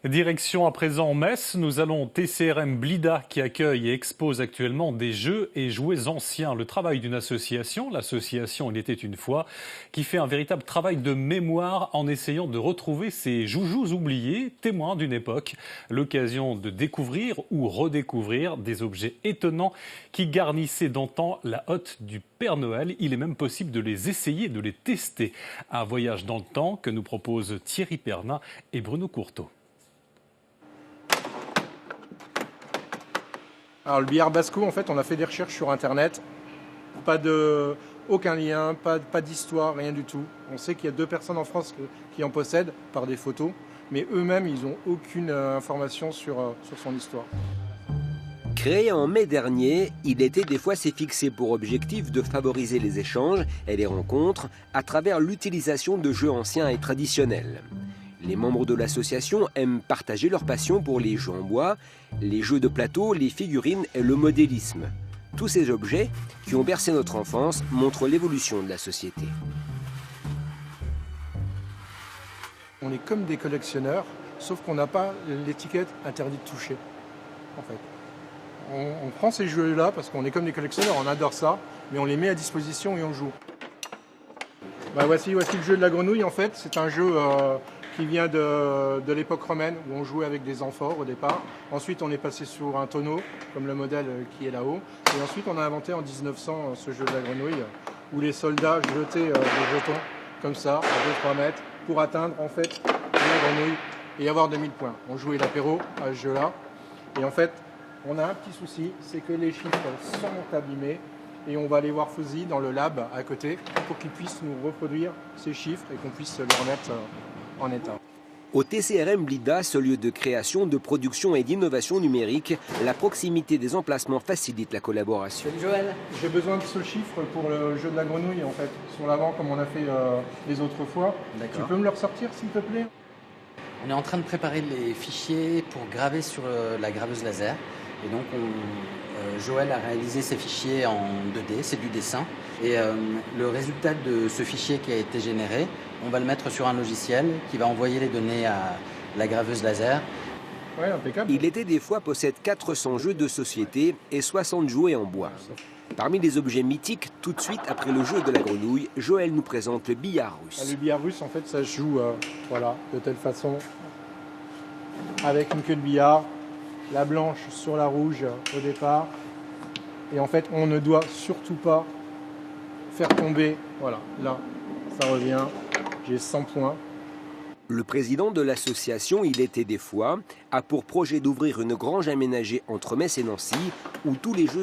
Direction à présent Metz, nous allons TCRM Blida qui accueille et expose actuellement des jeux et jouets anciens. Le travail d'une association, l'association Il était une fois, qui fait un véritable travail de mémoire en essayant de retrouver ces joujoux oubliés, témoins d'une époque. L'occasion de découvrir ou redécouvrir des objets étonnants qui garnissaient d'antan la hotte du Père Noël. Il est même possible de les essayer, de les tester. Un voyage dans le temps que nous proposent Thierry Pernin et Bruno Courteau. Alors le billard Basco, en fait, on a fait des recherches sur Internet. Aucun lien, pas d'histoire, rien du tout. On sait qu'il y a 2 personnes en France qui en possèdent par des photos, mais eux-mêmes, ils n'ont aucune information sur son histoire. Créé en mai dernier, Il était des fois s'est fixé pour objectif de favoriser les échanges et les rencontres à travers l'utilisation de jeux anciens et traditionnels. Les membres de l'association aiment partager leur passion pour les jeux en bois, les jeux de plateau, les figurines et le modélisme. Tous ces objets qui ont bercé notre enfance montrent l'évolution de la société. On est comme des collectionneurs, sauf qu'on n'a pas l'étiquette interdit de toucher, en fait. On prend ces jeux-là parce qu'on est comme des collectionneurs, on adore ça, mais on les met à disposition et on joue. Voici le jeu de la grenouille, en fait. C'est un jeu qui vient de l'époque romaine, où on jouait avec des amphores au départ. Ensuite, on est passé sur un tonneau, comme le modèle qui est là-haut. Et ensuite, on a inventé en 1900 ce jeu de la grenouille, où les soldats jetaient des jetons, comme ça, à 2-3 mètres, pour atteindre, en fait, la grenouille et avoir 2000 points. On jouait l'apéro à ce jeu-là. Et en fait, on a un petit souci, c'est que les chiffres sont abîmés. Et on va aller voir Fuzzy dans le lab à côté pour qu'il puisse nous reproduire ces chiffres et qu'on puisse les remettre en état. Au TCRM Blida, ce lieu de création, de production et d'innovation numérique, la proximité des emplacements facilite la collaboration. Joël, j'ai besoin de ce chiffre pour le jeu de la grenouille, en fait, sur l'avant comme on a fait les autres fois. Tu peux me le ressortir s'il te plaît? On est en train de préparer les fichiers pour graver sur la graveuse laser. Et donc, Joël a réalisé ces fichiers en 2D, c'est du dessin. Et le résultat de ce fichier qui a été généré, on va le mettre sur un logiciel qui va envoyer les données à la graveuse laser. Ouais, impeccable. Il était des fois possède 400 jeux de société et 60 jouets en bois. Parmi les objets mythiques, tout de suite après le jeu de la grenouille, Joël nous présente le billard russe. Le billard russe, en fait, ça se joue de telle façon, avec une queue de billard. La blanche sur la rouge au départ. Et en fait, on ne doit surtout pas faire tomber. Voilà, là, ça revient. J'ai 100 points. Le président de l'association Il était des fois a pour projet d'ouvrir une grange aménagée entre Metz et Nancy où tous les jeux